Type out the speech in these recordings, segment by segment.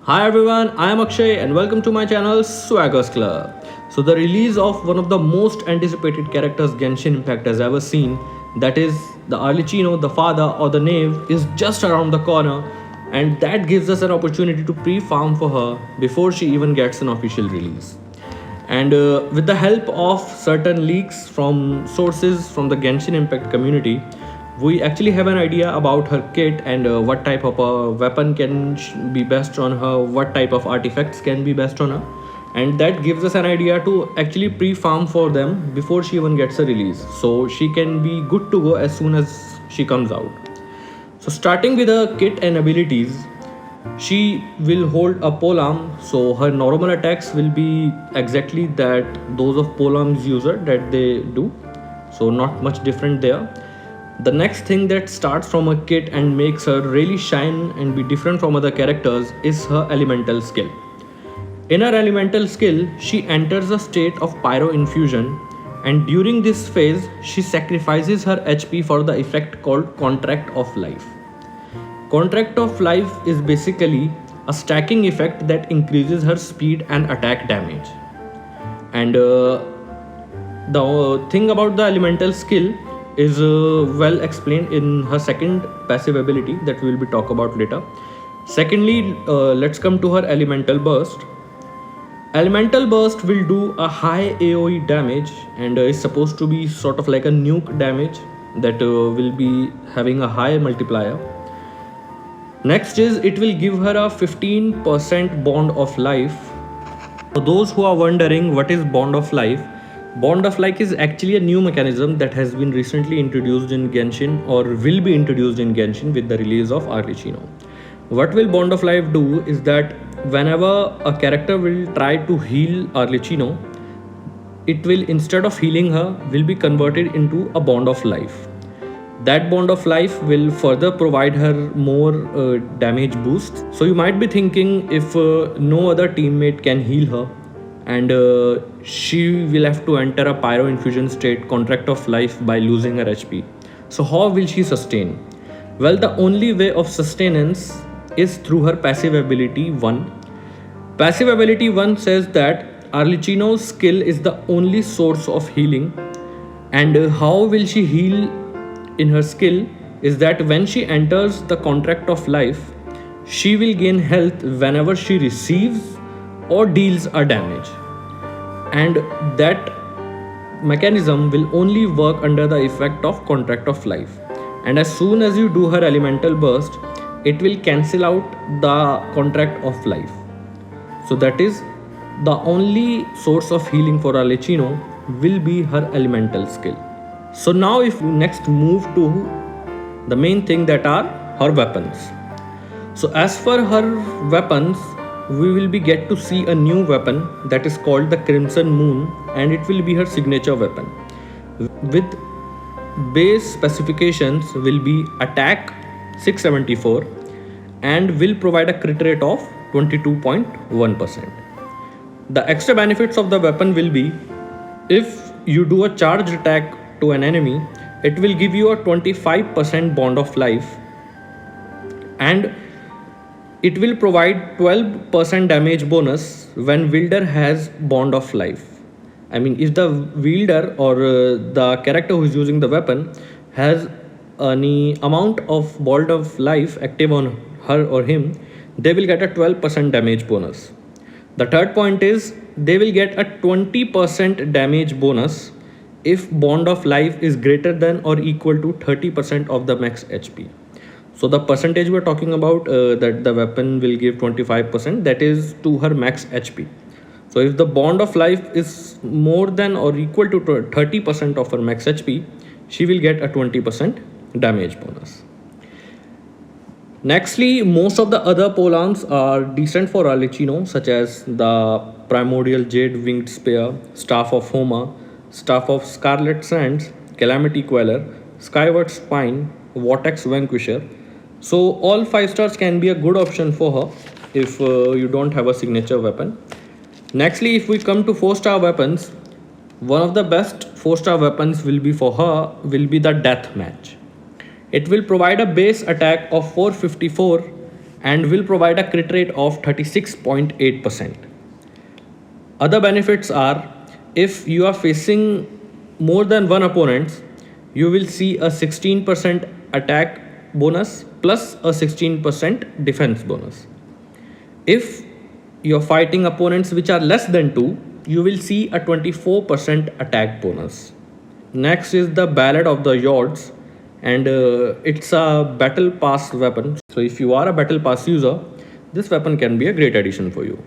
Hi everyone, I am Akshay and welcome to my channel Swaggers Club. So the release of one of the most anticipated characters Genshin Impact has ever seen, that is the Arlecchino, the father or the Knave, is just around the corner, and that gives us an opportunity to pre-farm for her before she even gets an official release. And with the help of certain leaks from sources from the Genshin Impact community, we actually have an idea about her kit and what type of a weapon can be best on her, what type of artifacts can be best on her, and that gives us an idea to actually pre-farm for them before she even gets a release, so she can be good to go as soon as she comes out. So starting with her kit and abilities, she will hold a polearm, so her normal attacks will be exactly that those of polearm's user that they do, so not much different there. The next thing that starts from a kit and makes her really shine and be different from other characters is her elemental skill. In her elemental skill, she enters a state of Pyro infusion, and during this phase, she sacrifices her HP for the effect called Contract of Life. Contract of Life is basically a stacking effect that increases her speed and attack damage. And the thing about the elemental skill is well explained in her second passive ability that we will be talk about later. Secondly, let's come to her elemental burst. Elemental burst will do a high AoE damage and is supposed to be sort of like a nuke damage that will be having a high multiplier. Next is it will give her a 15% bond of life. For those who are wondering what is bond of life, bond of life is actually a new mechanism that has been recently introduced in Genshin or will be introduced in Genshin with the release of Arlecchino. What will bond of life do is that whenever a character will try to heal Arlecchino, it will, instead of healing her, will be converted into a bond of life. That bond of life will further provide her more damage boosts. So you might be thinking, if no other teammate can heal her and she will have to enter a pyro infusion state, contract of life, by losing her HP, so how will she sustain? Well, the only way of sustenance is through her passive ability 1. Passive ability 1 says that Arlecchino's skill is the only source of healing, and how will she heal in her skill is that when she enters the contract of life, she will gain health whenever she receives or deals a damage, and that mechanism will only work under the effect of contract of life. And as soon as you do her elemental burst, it will cancel out the contract of life. So that is the only source of healing for Arlecchino will be her elemental skill. So now if we next move to the main thing, that are her weapons. So as for her weapons, we will be get to see a new weapon that is called the Crimson Moon, and it will be her signature weapon. With base specifications will be attack 674 and will provide a crit rate of 22.1%. The extra benefits of the weapon will be, if you do a charged attack to an enemy, it will give you a 25% bond of life, and it will provide 12% damage bonus when wielder has bond of life. I mean, if the wielder or the character who is using the weapon has any amount of bond of life active on her or him, they will get a 12% damage bonus. The third point is they will get a 20% damage bonus if bond of life is greater than or equal to 30% of the max HP. So the percentage we're talking about, that the weapon will give 25%, that is to her max HP. So if the bond of life is more than or equal to 30% of her max HP, she will get a 20% damage bonus. Nextly, most of the other polearms are decent for Arlecchino, such as the Primordial Jade Winged Spear, Staff of Homa, Staff of Scarlet Sands, Calamity Queller, Skyward Spine, Vortex Vanquisher. So all 5 stars can be a good option for her if you don't have a signature weapon. Nextly, if we come to 4-star weapons, one of the best 4-star weapons will be for her will be the Death Match. It will provide a base attack of 454 and will provide a crit rate of 36.8%. Other benefits are, if you are facing more than one opponent, you will see a 16% attack bonus plus a 16% defense bonus. If you're fighting opponents which are less than 2, you will see a 24% attack bonus. Next is the Ballad of the Yards, and it's a battle pass weapon. So if you are a battle pass user, this weapon can be a great addition for you.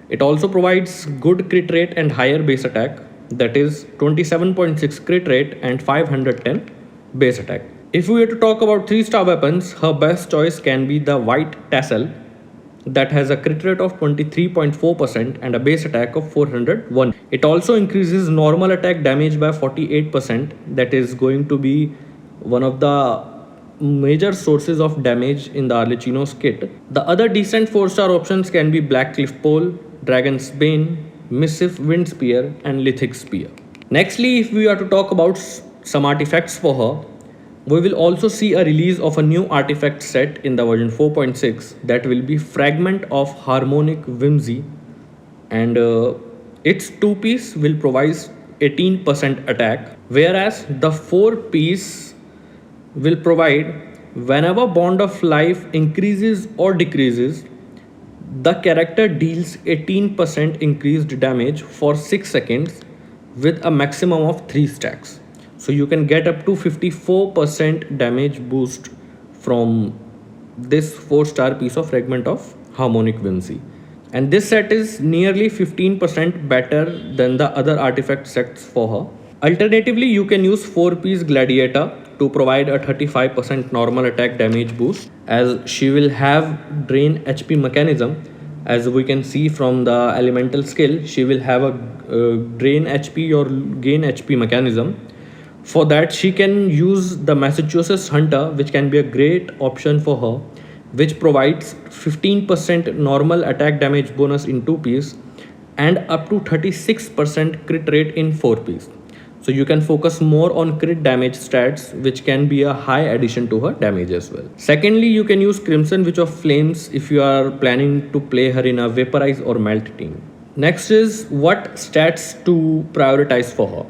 It also provides good crit rate and higher base attack, that is 27.6 crit rate and 510 base attack. If we were to talk about 3-star weapons, her best choice can be the White Tassel, that has a crit rate of 23.4% and a base attack of 401. It also increases normal attack damage by 48%, that is going to be one of the major sources of damage in the Arlecchino's kit. The other decent 4-star options can be Black Cliff Pole, Dragon's Bane, Missive Wind Spear and Lithic Spear. Nextly, if we are to talk about some artifacts for her, we will also see a release of a new artifact set in the version 4.6 that will be Fragment of Harmonic Whimsy, and its 2-piece will provide 18% attack, whereas the 4-piece will provide whenever Bond of Life increases or decreases, the character deals 18% increased damage for 6 seconds with a maximum of 3 stacks. So you can get up to 54% damage boost from this 4-star piece of Fragment of Harmonic Whimsy. And this set is nearly 15% better than the other artifact sets for her. Alternatively, you can use 4-piece Gladiator to provide a 35% normal attack damage boost, as she will have drain HP mechanism. As we can see from the elemental skill, she will have a drain HP or gain HP mechanism. For that, she can use the Massachusetts Hunter, which can be a great option for her, which provides 15% normal attack damage bonus in 2-piece and up to 36% crit rate in 4-piece. So you can focus more on crit damage stats, which can be a high addition to her damage as well. Secondly, you can use Crimson Witch of Flames if you are planning to play her in a Vaporize or Melt team. Next is what stats to prioritize for her.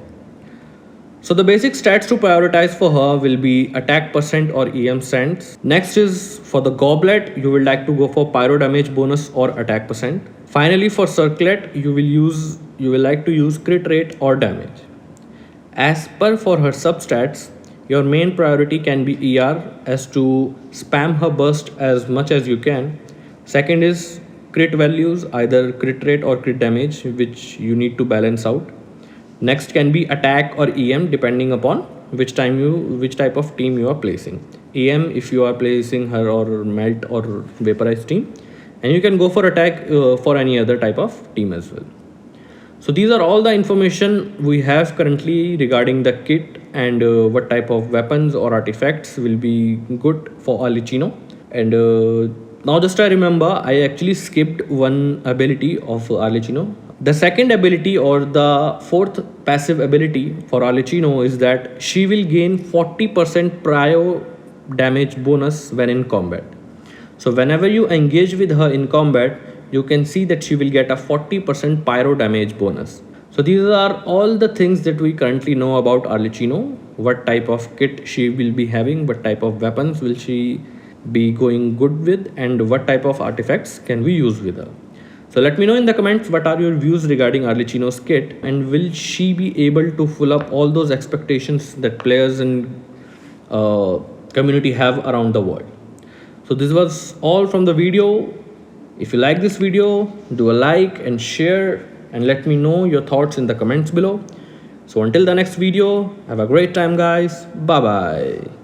So the basic stats to prioritize for her will be attack percent or EM cents. Next is for the Goblet, you will like to go for pyro damage bonus or attack percent. Finally, for Circlet, you will like to use crit rate or damage. As per for her substats, your main priority can be ER, as to spam her burst as much as you can. Second is crit values, either crit rate or crit damage, which you need to balance out. Next can be attack or EM, depending upon which type of team you are placing. EM if you are placing her or Melt or Vaporize team, and you can go for attack for any other type of team as well. So these are all the information we have currently regarding the kit and what type of weapons or artifacts will be good for Arlecchino. And now just I remember, I actually skipped one ability of Arlecchino. The second ability or the 4th passive ability for Arlecchino is that she will gain 40% Pyro damage bonus when in combat. So whenever you engage with her in combat, you can see that she will get a 40% Pyro damage bonus. So these are all the things that we currently know about Arlecchino. What type of kit she will be having, what type of weapons will she be going good with, and what type of artifacts can we use with her. So let me know in the comments what are your views regarding Arlecchino's kit, and will she be able to fill up all those expectations that players and community have around the world. So this was all from the video. If you like this video, do a like and share, and let me know your thoughts in the comments below. So until the next video, have a great time guys. Bye bye.